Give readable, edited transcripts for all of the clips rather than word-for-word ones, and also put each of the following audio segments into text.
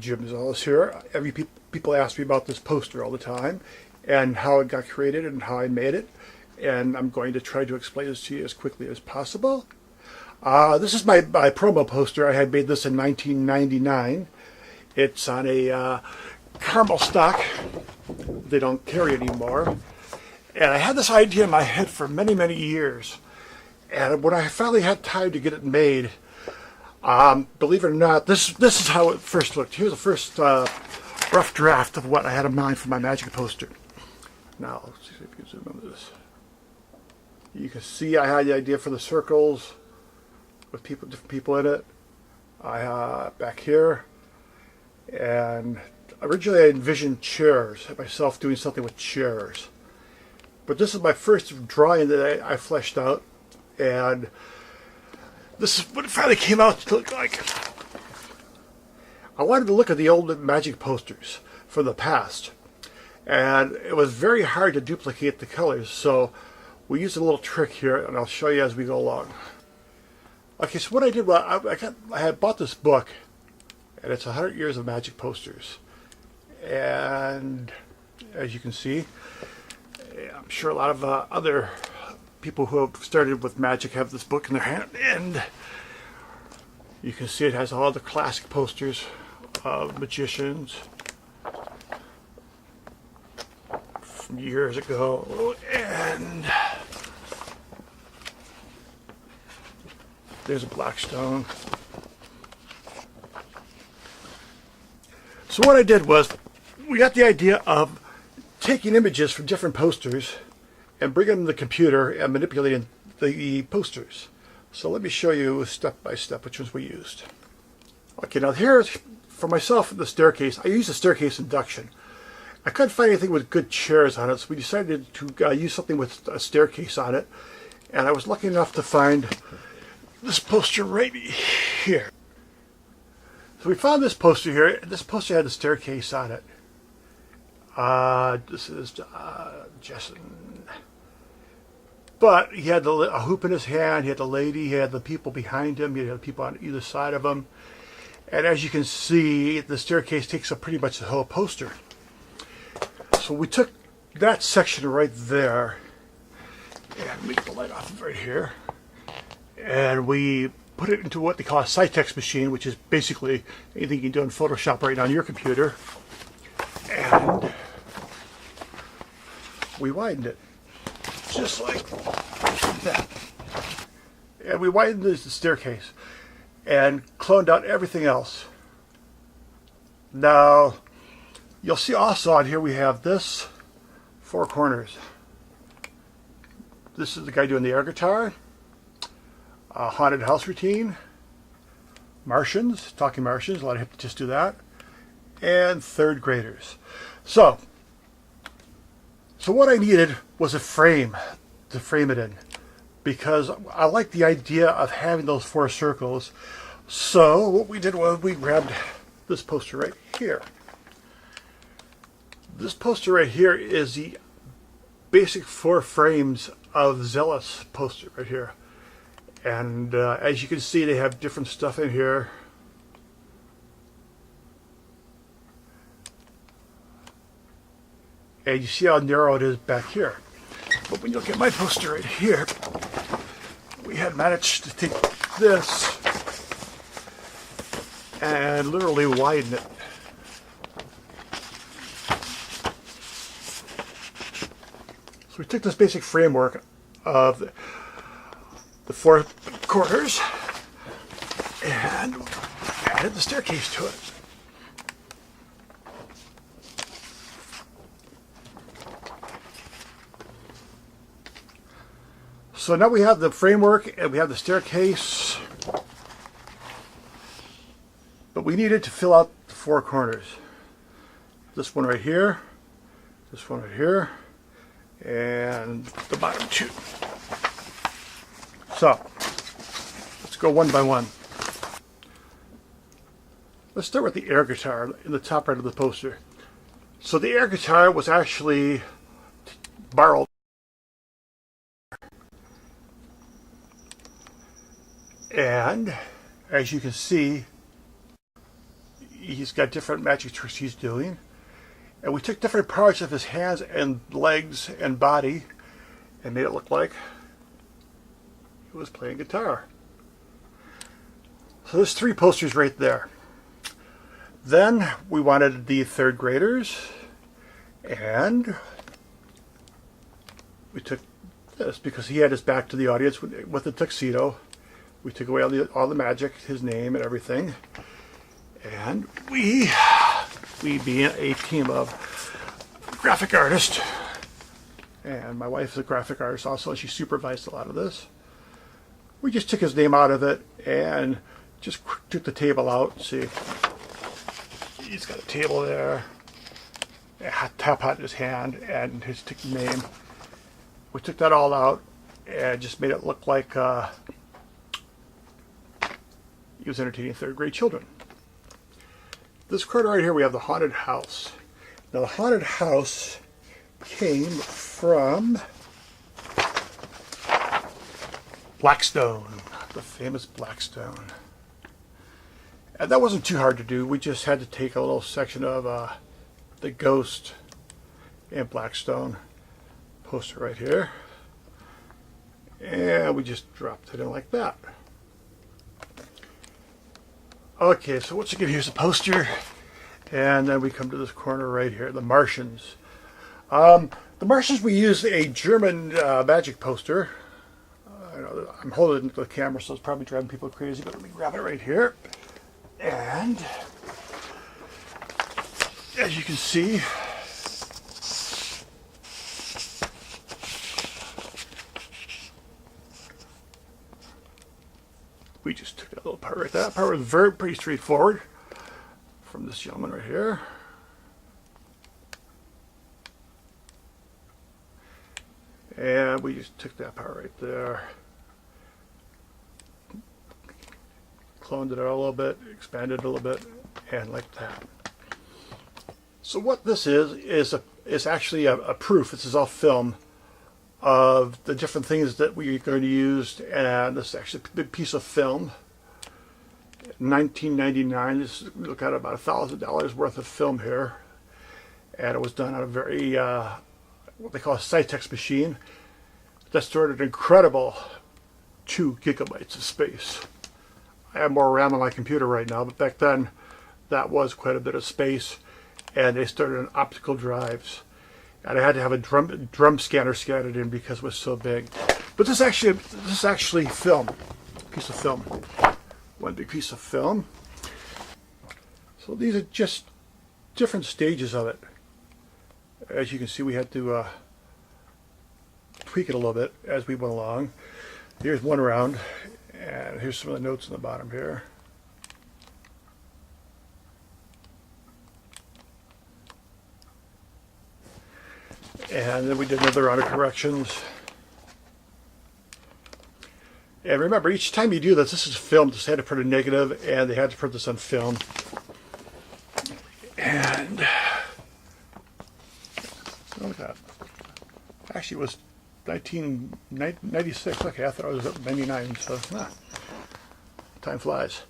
Jim Szeles here. People ask me about this poster all the time and how it got created and how I made it, and I'm going to try to explain this to you as quickly as possible. This is my promo poster. I had made this in 1999. It's on a caramel stock they don't carry anymore, and I had this idea in my head for many, many years, and when I finally had time to get it made, believe it or not, this is how it first looked. Here's the first rough draft of what I had in mind for my magic poster. Now, let's see if you can zoom into this. You can see I had the idea for the circles with different people in it. Back here, and originally I envisioned chairs, myself doing something with chairs. But this is my first drawing that I fleshed out, and this is what it finally came out to look like. I wanted to look at the old magic posters from the past, and it was very hard to duplicate the colors, so we used a little trick here, and I'll show you as we go along. Okay, so what I did was I had bought this book, and it's 100 Years of Magic Posters, and as you can see, I'm sure a lot of other people who have started with magic have this book in their hand, and you can see it has all the classic posters of magicians from years ago, and there's a Blackstone. So what I did was, we got the idea of taking images from different posters and bringing them to the computer and manipulating the posters. So let me show you step by step which ones we used. Okay, now here's, for myself, the staircase. I used a staircase induction. I couldn't find anything with good chairs on it, so we decided to use something with a staircase on it. And I was lucky enough to find this poster right here. So we found this poster here. This poster had the staircase on it. This is Jessen. But he had a hoop in his hand, he had the lady, he had the people behind him, he had the people on either side of him. And as you can see, the staircase takes up pretty much the whole poster. So we took that section right there, and we get the light off right here, and we put it into what they call a Cytex machine, which is basically anything you can do in Photoshop right on your computer. And we widened it, just like that. And we widened the staircase and cloned out everything else. Now, you'll see also on here we have this four corners. This is the guy doing the air guitar, haunted house routine, Martians, talking Martians, a lot of hypnotists do that, and third graders. So what I needed was a frame to frame it in, because I like the idea of having those four circles. So what we did was we grabbed this poster right here. This poster right here is the basic four frames of Szeles poster right here. And as you can see, they have different stuff in here. And you see how narrow it is back here. But when you look at my poster right here, we had managed to take this and literally widen it. So we took this basic framework of the four corners and added the staircase to it. So now we have the framework and we have the staircase, but we needed to fill out the four corners. This one right here, this one right here, and the bottom two. So let's go one by one. Let's start with the air guitar in the top right of the poster. So the air guitar was actually borrowed. And as you can see, he's got different magic tricks he's doing. And we took different parts of his hands and legs and body and made it look like he was playing guitar. So there's 3 posters right there. Then we wanted the 3rd graders, and we took this because he had his back to the audience with the tuxedo. We took away all the magic, his name and everything. And we being a team of graphic artists, and my wife is a graphic artist also, and she supervised a lot of this. We just took his name out of it and just took the table out. See, he's got a table there, a top hat in his hand, and his name. We took that all out and just made it look like he was entertaining 3rd grade children. This corner right here, we have the haunted house. Now, the haunted house came from Blackstone, the famous Blackstone. And that wasn't too hard to do. We just had to take a little section of the ghost in Blackstone poster right here, and we just dropped it in like that. Okay, so once again, here's the poster, and then we come to this corner right here, the Martians. The Martians, we used a German magic poster. I'm holding the camera, so it's probably driving people crazy, but let me grab it right here. And as you can see, we just took that little part right there. That part was pretty straightforward from this gentleman right here. And we just took that part right there, cloned it out a little bit, expanded it a little bit, and like that. So what this is actually a proof. This is all film of the different things that we're going to use, and this is actually a big piece of film. 1999. This is, look at about $1,000 worth of film here, and it was done on a very what they call a Cytex machine that stored an incredible 2 gigabytes of space. I have more RAM on my computer right now, but back then that was quite a bit of space, and they started on optical drives, and I had to have a drum scanner scan it in because it was so big. But this is actually film, a piece of film, one big piece of film. So these are just different stages of it. As you can see, we had to tweak it a little bit as we went along. Here's one round, and here's some of the notes on the bottom here. And then we did another round of corrections. And remember, each time you do this, this is filmed. Just had to print a negative, and they had to print this on film. And look at that. Actually, it was 1996. Okay, I thought it was 99. So, time flies.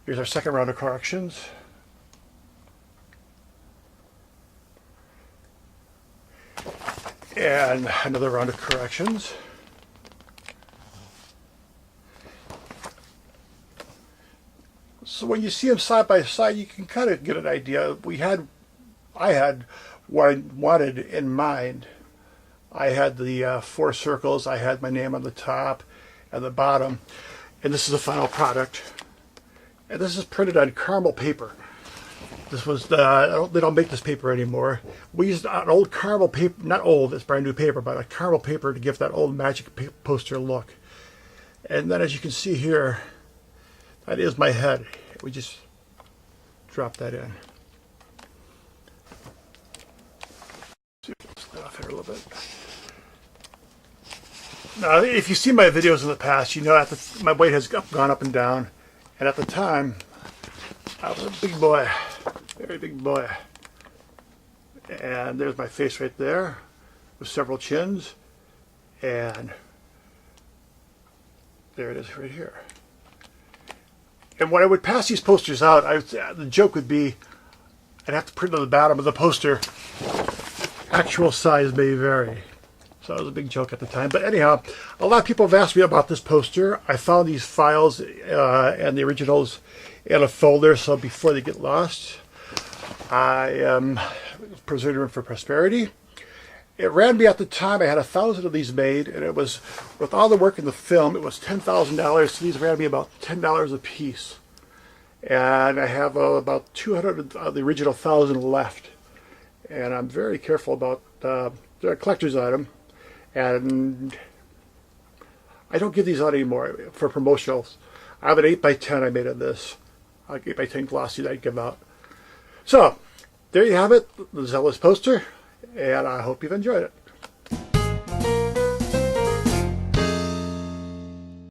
Here's our second round of corrections. And another round of corrections. So when you see them side by side, you can kind of get an idea. I had what I wanted in mind. I had the 4 circles. I had my name on the top and the bottom, and this is the final product. And this is printed on caramel paper. This was they don't make this paper anymore. We used an old caramel paper, not old, it's brand new paper, but a caramel paper to give that old magic poster look. And then as you can see here, that is my head. We just drop that in. Let's let off here a little bit. Now, if you see my videos in the past, you know my weight has gone up and down. And at the time, I was a big boy, very big boy. And there's my face right there with several chins. And there it is right here. And when I would pass these posters out, the joke would be I'd have to print on the bottom of the poster, actual size may vary. So that was a big joke at the time. But anyhow, a lot of people have asked me about this poster. I found these files and the originals in a folder, so before they get lost, I preserved them for prosperity. It ran me at the time, I had 1,000 of these made, and it was, with all the work in the film, it was $10,000, so these ran me about $10 a piece. And I have about 200 of the original 1,000 left. And I'm very careful about, they're a collector's item, and I don't give these out anymore for promotionals. I have an 8x10 I made of this, like 8x10 glossy that I give out. So, there you have it, the Szeles poster, and I hope you've enjoyed it.